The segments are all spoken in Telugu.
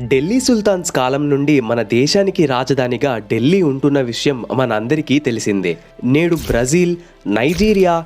ఢిల్లీ సుల్తాన్స్ కాలం నుండి మన దేశానికి రాజధానిగా ఢిల్లీ ఉంటున్న విషయం మనందరికీ తెలిసిందే. నేడు బ్రెజిల్, నైజీరియా,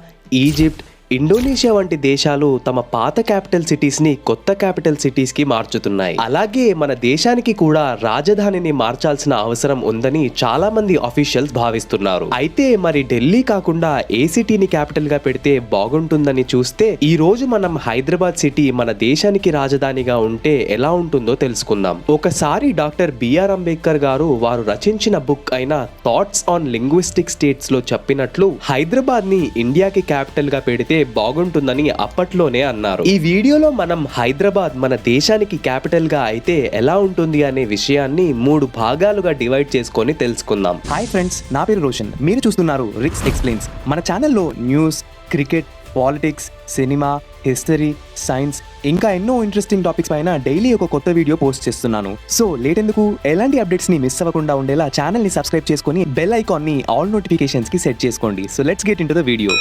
ఈజిప్ట్, ఇండోనేషియా వంటి దేశాలు తమ పాత క్యాపిటల్ సిటీస్ని కొత్త క్యాపిటల్ సిటీస్కి మార్చుతున్నాయి. అలాగే మన దేశానికి కూడా రాజధానిని మార్చాల్సిన అవసరం ఉందని చాలా మంది అఫీషియల్స్ భావిస్తున్నారు. అయితే మరి ఢిల్లీ కాకుండా ఏ సిటీని క్యాపిటల్ గా పెడితే బాగుంటుందని చూస్తే ఈ రోజు మనం హైదరాబాద్ సిటీ మన దేశానికి రాజధానిగా ఉంటే ఎలా ఉంటుందో తెలుసుకుందాం. ఒకసారి డాక్టర్ బిఆర్ అంబేద్కర్ గారు వారు రచించిన బుక్ అయిన థాట్స్ ఆన్ లింగ్విస్టిక్ స్టేట్స్ లో చెప్పినట్లు హైదరాబాద్ ని ఇండియాకి క్యాపిటల్ గా పెడితే బాగుంటుందని అప్పట్లోనే అన్నారు. ఈ వీడియోలో మనం హైదరాబాద్ మన దేశానికి క్యాపిటల్ గా అయితే ఎలా ఉంటుంది అనే విషయాన్ని 3 భాగాలుగా డివైడ్ చేసుకొని తెలుసుకుందాం. హాయ్ ఫ్రెండ్స్, నా పేరు రోషన్. మీరు చూస్తున్నారు రిక్స్ ఎక్స్ప్లెయిన్స్. మన ఛానల్లో news, cricket, politics, cinema, history, science ఇంకా ఎన్నో ఇంట్రెస్టింగ్ టాపిక్స్ పైన డైలీ ఒక కొత్త వీడియో పోస్ట్ చేస్తున్నాను. సో లేట్ ఎందుకు, ఎలాంటి అప్డేట్స్ ని మిస్ అవ్వకుండా ఉండేలా ఛానల్ ని సబ్స్క్రైబ్ చేసుకొని బెల్ ఐకాన్ ని ఆల్ నోటిఫికేషన్స్ కి సెట్ చేసుకోండి. So let's get into the video.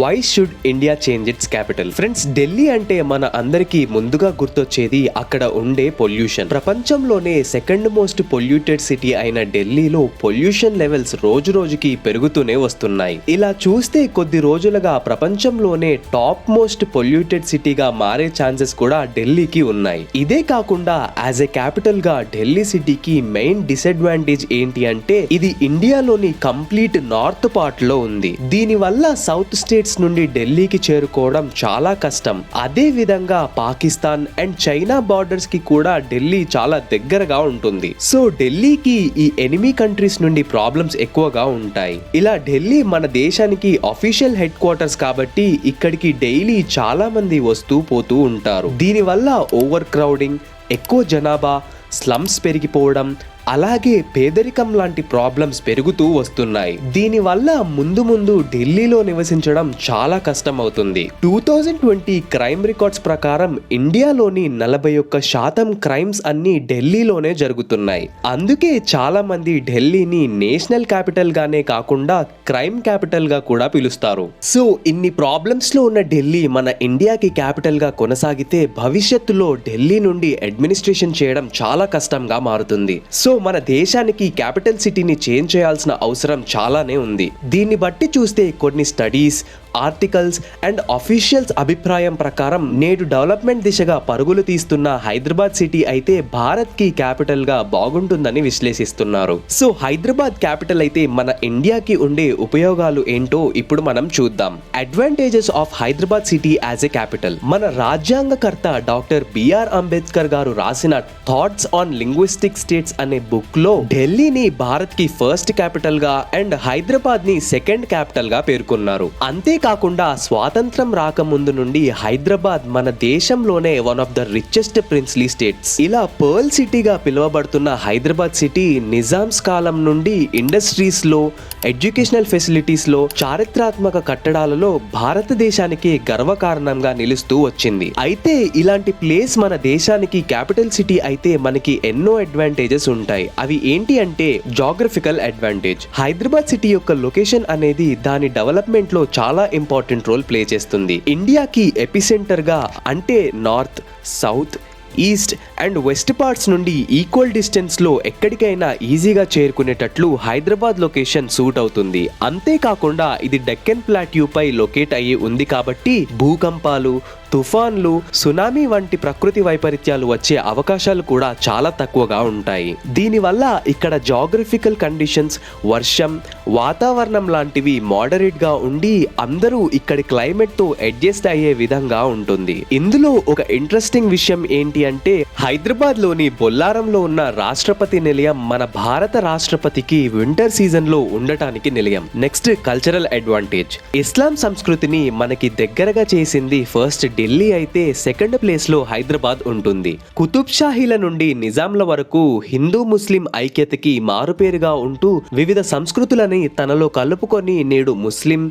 Why should India change its capital? Friends, Delhi అంటే మన అందరికీ ముందుగా గుర్తొచ్చేది అక్కడ ఉండే పొల్యూషన్. ప్రపంచంలోనే సెకండ్ మోస్ట్ పొల్యూటెడ్ సిటీ అయిన ఢిల్లీలో పొల్యూషన్ లెవెల్స్ రోజు రోజుకి పెరుగుతూనే వస్తున్నాయి. ఇలా చూస్తే కొద్ది రోజులుగా ప్రపంచంలోనే టాప్ మోస్ట్ పొల్యూటెడ్ సిటీగా మారే ఛాన్సెస్ కూడా ఢిల్లీకి ఉన్నాయి. ఇదే కాకుండా యాజ్ ఎ క్యాపిటల్ గా ఢిల్లీ సిటీకి మెయిన్ డిసడ్వాంటేజ్ ఏంటి అంటే ఇది ఇండియాలోని కంప్లీట్ నార్త్ పార్ట్ లో ఉంది. దీని వల్ల సౌత్ స్టేట్ నుండి ఢిల్లీకి చేరుకోవడం చాలా కష్టం. అదే విధంగా పాకిస్తాన్ అండ్ చైనా బార్డర్స్ కి కూడా ఢిల్లీ చాలా దగ్గరగా ఉంటుంది. సో ఢిల్లీకి ఈ ఎనిమీ కంట్రీస్ నుండి ప్రాబ్లమ్స్ ఎక్కువగా ఉంటాయి. ఇలా ఢిల్లీ మన దేశానికి అఫీషియల్ హెడ్ క్వార్టర్స్ కాబట్టి ఇక్కడికి డైలీ చాలా మంది వస్తూ పోతూ ఉంటారు. దీనివల్ల ఓవర్ క్రౌడింగ్, ఎక్కువ జనాభా, స్లమ్స్ పెరిగిపోవడం, అలాగే పేదరికం లాంటి ప్రాబ్లమ్స్ పెరుగుతూ వస్తున్నాయి. దీనివల్ల ముందు ముందు ఢిల్లీలో నివసించడం చాలా కష్టం అవుతుంది. 2020 క్రైమ్ రికార్డ్స్ ప్రకారం ఇండియాలోని 41% క్రైమ్స్ అన్ని ఢిల్లీలోనే జరుగుతున్నాయి. అందుకే చాలా మంది ఢిల్లీని నేషనల్ క్యాపిటల్ గానే కాకుండా క్రైమ్ క్యాపిటల్ గా కూడా పిలుస్తారు. సో ఇన్ని ప్రాబ్లమ్స్ లో ఉన్న ఢిల్లీ మన ఇండియాకి క్యాపిటల్ గా కొనసాగితే భవిష్యత్తులో ఢిల్లీ నుండి అడ్మినిస్ట్రేషన్ చేయడం చాలా కష్టంగా మారుతుంది. సో మన దేశానికి క్యాపిటల్ సిటీని చేంజ్ చేయాల్సిన అవసరం చాలానే ఉంది. దీన్ని బట్టి చూస్తే కొన్ని స్టడీస్, ఆర్టికల్స్ అండ్ అఫీషియల్స్ అభిప్రాయం ప్రకారం నేడు డెవలప్మెంట్ దిశగా పరుగులు తీస్తున్న హైదరాబాద్ సిటీ అయితే భారత్ కి క్యాపిటల్ గా బాగుంటుందని విశ్లేషిస్తున్నారు. సో హైదరాబాద్ క్యాపిటల్ అయితే మన ఇండియాకి ఉండే ఉపయోగాలు ఏంటో ఇప్పుడు మనం చూద్దాం. Advantages of Hyderabad city as a capital. మన రాజ్యాంగకర్త డాక్టర్ బిఆర్ అంబేద్కర్ గారు రాసిన థాట్స్ ఆన్ లింగ్విస్టిక్ స్టేట్స్ అనే బుక్ లో ఢిల్లీని భారత్ కి ఫస్ట్ క్యాపిటల్ గా అండ్ హైదరాబాద్ ని సెకండ్ క్యాపిటల్ గా పేర్కొన్నారు. అంతేకాకుండా స్వాతంత్రం రాకముందు నుండి హైదరాబాద్ మన దేశంలోనే one of the richest princely states. ఇలా పర్ల్ సిటీగా పిలువబడుతున్న హైదరాబాద్ సిటీ నిజామ్స్ కాలం నుండి ఇండస్ట్రీస్ లో, ఎడ్యుకేషనల్ ఫెసిలిటీస్ లో, చారిత్రాత్మక కట్టడాలలో భారతదేశానికి గర్వకారణంగా నిలుస్తూ వచ్చింది. అయితే ఇలాంటి ప్లేస్ మన దేశానికి క్యాపిటల్ సిటీ అయితే మనకి ఎన్నో అడ్వాంటేజెస్ ఉంటాయి. అవి ఏంటి అంటే జాగ్రఫికల్ అడ్వాంటేజ్. హైదరాబాద్ సిటీ యొక్క లొకేషన్ అనేది దాని డెవలప్మెంట్ లో చాలా ఇంపార్టెంట్ రోల్ ప్లే చేస్తుంది. ఇండియాకి ఎపిసెంటర్ గా అంటే north, south, east and west parts నుండి ఈక్వల్ డిస్టెన్స్ లో ఎక్కడికైనా ఈజీగా చేరుకునేటట్లు హైదరాబాద్ లొకేషన్ సూట్ అవుతుంది. అంతేకాకుండా ఇది డెక్కన్ ప్లాట్యూ పై లొకేట్ అయ్యి ఉంది కాబట్టి భూకంపాలు, తుఫాన్లు, సునామీ వంటి ప్రకృతి వైపరీత్యాలు వచ్చే అవకాశాలు కూడా చాలా తక్కువగా ఉంటాయి. దీనివల్ల ఇక్కడ జాగ్రఫికల్ కండిషన్స్, వర్షం, వాతావరణం లాంటివి మోడరేట్ గా ఉండి అందరూ ఇక్కడి క్లైమేట్ తో అడ్జస్ట్ అయ్యే విధంగా ఉంటుంది. ఇందులో ఒక ఇంట్రెస్టింగ్ విషయం ఏంటి అంటే హైదరాబాద్ లోని బొల్లారంలో ఉన్న రాష్ట్రపతి నిలయం మన భారత రాష్ట్రపతికి వింటర్ సీజన్ లో ఉండటానికి నిలయం. Next cultural advantage. ఇస్లాం సంస్కృతిని మనకి దగ్గరగా చేసింది ఫస్ట్ ఢిల్లీ అయితే సెకండ్ ప్లేస్ లో హైదరాబాద్ ఉంటుంది. కుతుబ్ షాహీల నుండి నిజాంల వరకు హిందూ ముస్లిం ఐక్యతకి మారుపేరుగా ఉంటూ వివిధ సంస్కృతులని తనలో కలుపుకొని నేడు ముస్లిం,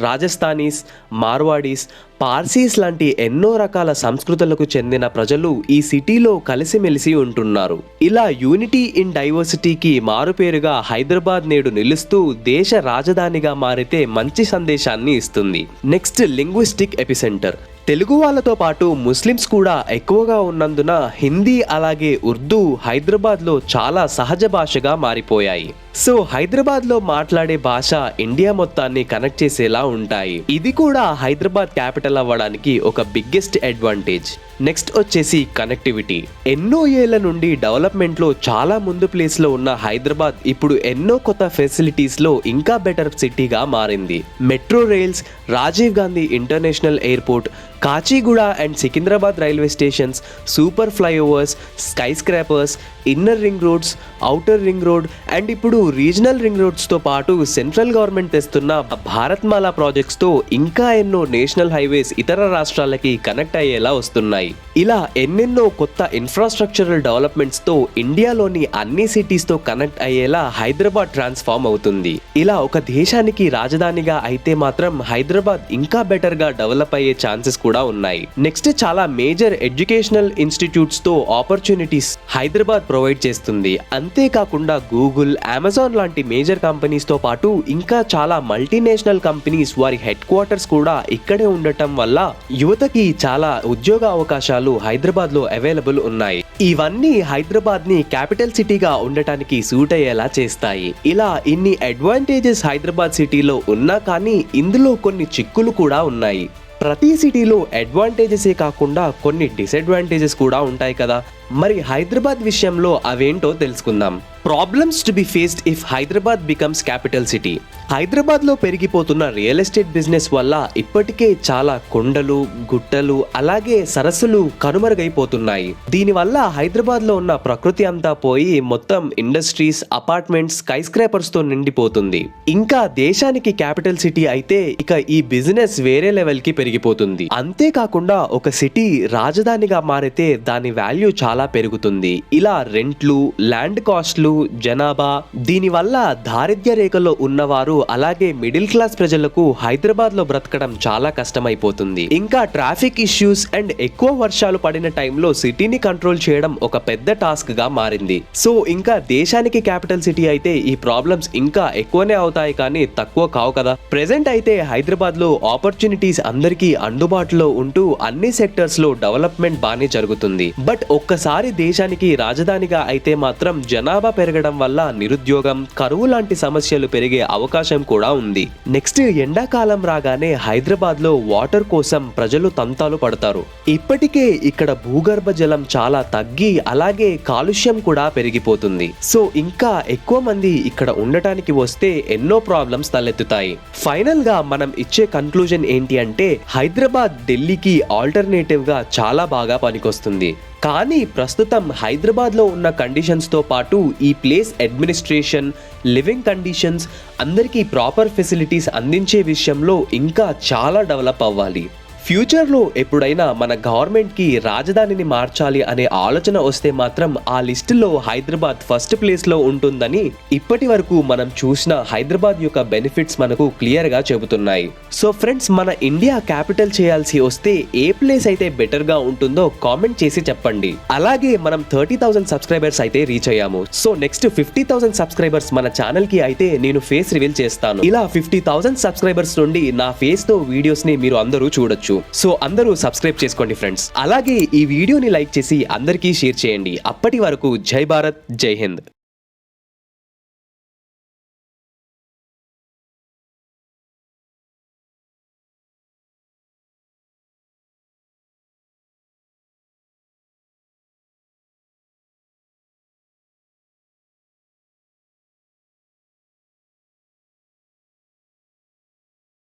రాజస్థానీస్, మార్వాడీస్, పార్సీస్ లాంటి ఎన్నో రకాల సంస్కృతులకు చెందిన ప్రజలు ఈ సిటీలో కలిసిమెలిసి ఉంటున్నారు. ఇలా యూనిటీ ఇన్ డైవర్సిటీకి మారుపేరుగా హైదరాబాద్ నేడు నిలుస్తూ దేశ రాజధానిగా మారితే మంచి సందేశాన్ని ఇస్తుంది. Next linguistic epicentre. తెలుగు వాళ్ళతో పాటు ముస్లిమ్స్ కూడా ఎక్కువగా ఉన్నందున హిందీ అలాగే ఉర్దూ హైదరాబాద్లో చాలా సహజ భాషగా మారిపోయాయి. సో హైదరాబాద్లో మాట్లాడే భాష ఇండియా మొత్తాన్ని కనెక్ట్ చేసేలా ఉంటాయి. ఇది కూడా హైదరాబాద్ క్యాపిటల్ అవ్వడానికి ఒక బిగ్గెస్ట్ అడ్వాంటేజ్. నెక్స్ట్ వచ్చేసి కనెక్టివిటీ. ఎన్నో ఏళ్ల నుండి డెవలప్మెంట్లో చాలా ముందు ప్లేస్లో ఉన్న హైదరాబాద్ ఇప్పుడు ఎన్నో కొత్త ఫెసిలిటీస్లో ఇంకా బెటర్ సిటీగా మారింది. Metro rails, Rajiv Gandhi international airport, Kacheguda and Secunderabad railway stations, super flyovers, skyscrapers, inner ring roads, outer ring road and ఇప్పుడు రీజనల్ రింగ్ రోడ్స్తో పాటు సెంట్రల్ గవర్నమెంట్ తెస్తున్న భారత్మాల ప్రాజెక్ట్స్తో ఇంకా ఎన్నో నేషనల్ హైవేస్ ఇతర రాష్ట్రాలకి కనెక్ట్ అయ్యేలా వస్తున్నాయి. ఇలా ఎన్నెన్నో కొత్త ఇన్ఫ్రాస్ట్రక్చరల్ డెవలప్మెంట్స్తో ఇండియాలోని అన్ని సిటీస్తో కనెక్ట్ అయ్యేలా హైదరాబాద్ ట్రాన్స్ఫార్మ్ అవుతుంది. ఇలా ఒక దేశానికి రాజధానిగా అయితే మాత్రం హైదరాబాద్ ఇంకా బెటర్గా డెవలప్ అయ్యే ఛాన్సెస్ కూడా ఉన్నాయి. నెక్స్ట్ చాలా మేజర్ ఎడ్యుకేషనల్ ఇన్స్టిట్యూట్స్ తో ఆపర్చునిటీస్ హైదరాబాద్ ప్రొవైడ్ చేస్తుంది. అంతేకాకుండా గూగుల్, అమెజాన్ లాంటి మేజర్ కంపెనీస్ తో పాటు ఇంకా చాలా మల్టీనేషనల్ కంపెనీస్ వారి హెడ్ క్వార్టర్స్ కూడా ఇక్కడే ఉండటం వల్ల యువతకి చాలా ఉద్యోగ అవకాశాలు హైదరాబాద్ లో అవైలబుల్ ఉన్నాయి. ఇవన్నీ హైదరాబాద్ ని క్యాపిటల్ సిటీగా ఉండటానికి సూట్ అయ్యేలా చేస్తాయి. ఇలా ఇన్ని అడ్వాంటేజెస్ హైదరాబాద్ సిటీలో ఉన్నా కానీ ఇందులో కొన్ని చిక్కులు కూడా ఉన్నాయి. ప్రతి సిటీలో అడ్వాంటేజెసే కాకుండా కొన్ని డిసడ్వాంటేజెస్ కూడా ఉంటాయి కదా. మరి హైదరాబాద్ విషయంలో అవేంటో తెలుసుకుందాం. Problems to be faced if Hyderabad becomes capital city. హైదరాబాద్లో పెరిగిపోతున్న రియల్ ఎస్టేట్ బిజినెస్ వల్ల ఇప్పటికే చాలా కొండలు, గుట్టలు అలాగే సరస్సులు కనుమరుగైపోతున్నాయి. దీనివల్ల హైదరాబాద్లో ఉన్న ప్రకృతి అంతా పోయి మొత్తం ఇండస్ట్రీస్, అపార్ట్మెంట్స్, స్కై స్క్రాపర్స్ తో నిండిపోతుంది. ఇంకా దేశానికి క్యాపిటల్ సిటీ అయితే ఇక ఈ బిజినెస్ వేరే లెవెల్ కి పెరిగిపోతుంది. అంతేకాకుండా ఒక సిటీ రాజధానిగా మారితే దాని వాల్యూ చాలా పెరుగుతుంది. ఇలా రెంట్లు, ల్యాండ్ కాస్ట్లు, జనాభా, దీనివల్ల దారిద్ర్య రేఖలో ఉన్నవారు అలాగే మిడిల్ క్లాస్ ప్రజలకు హైదరాబాద్ లో బ్రతకడం చాలా కష్టమైపోతుంది. ఇంకా ట్రాఫిక్ ఇష్యూస్ అండ్ ఎక్కువ వర్షాలు పడిన టైంలో సిటీని కంట్రోల్ చేయడం ఒక పెద్ద టాస్క్ గా మారింది. సో ఇంకా దేశానికి క్యాపిటల్ సిటీ అయితే ఈ ప్రాబ్లమ్స్ ఇంకా ఎక్కువనే అవుతాయి కానీ తక్కువ కావు కదా. ప్రెసెంట్ అయితే హైదరాబాద్ లో ఆపర్చునిటీస్ అందరికీ అందుబాటులో ఉంటూ అన్ని సెక్టర్స్ లో డెవలప్మెంట్ బాగానే జరుగుతుంది. బట్ ఒక్కసారి దేశానికి రాజధానిగా అయితే మాత్రం జనాభా పెరగడం వల్ల నిరుద్యోగం, కరువు లాంటి సమస్యలు పెరిగే అవకాశం కూడా ఉంది. నెక్స్ట్ ఎండాకాలం రాగానే హైదరాబాద్ లో వాటర్ కోసం ప్రజలు తంతాలు పడతారు. ఇప్పటికే ఇక్కడ భూగర్భ జలం చాలా తగ్గి అలాగే కాలుష్యం కూడా పెరిగిపోతుంది. సో ఇంకా ఎక్కువ మంది ఇక్కడ ఉండటానికి వస్తే ఎన్నో ప్రాబ్లమ్స్ తలెత్తుతాయి. ఫైనల్ గా మనం ఇచ్చే కన్క్లూజన్ ఏంటి అంటే హైదరాబాద్ ఢిల్లీకి ఆల్టర్నేటివ్ గా చాలా బాగా పనికొస్తుంది. కానీ ప్రస్తుతం హైదరాబాద్లో ఉన్న కండిషన్స్తో పాటు ఈ ప్లేస్ అడ్మినిస్ట్రేషన్, లివింగ్ కండిషన్స్, అందరికీ ప్రాపర్ ఫెసిలిటీస్ అందించే విషయంలో ఇంకా చాలా డెవలప్ అవ్వాలి. ఫ్యూచర్లో ఎప్పుడైనా మన గవర్నమెంట్కి రాజధానిని మార్చాలి అనే ఆలోచన వస్తే మాత్రం ఆ లిస్టులో హైదరాబాద్ ఫస్ట్ ప్లేస్లో ఉంటుందని ఇప్పటి వరకు మనం చూసిన హైదరాబాద్ యొక్క బెనిఫిట్స్ మనకు క్లియర్గా చెబుతున్నాయి. సో ఫ్రెండ్స్, మన ఇండియా క్యాపిటల్ చేయాల్సి వస్తే ఏ ప్లేస్ అయితే బెటర్గా ఉంటుందో కామెంట్ చేసి చెప్పండి. అలాగే మనం 30,000 సబ్స్క్రైబర్స్ అయితే రీచ్ అయ్యాము. సో నెక్స్ట్ 50,000 సబ్స్క్రైబర్స్ మన ఛానల్కి అయితే నేను ఫేస్ రివీల్ చేస్తాను. ఇలా 50,000 సబ్స్క్రైబర్స్ నుండి నా ఫేస్తో వీడియోస్ని మీరు అందరూ చూడొచ్చు. సో అందరూ సబ్స్క్రైబ్ చేసుకోండి ఫ్రెండ్స్. అలాగే ఈ వీడియోని లైక్ చేసి అందరికీ షేర్ చేయండి. అప్పటి వరకు జై భారత్, జై హింద్.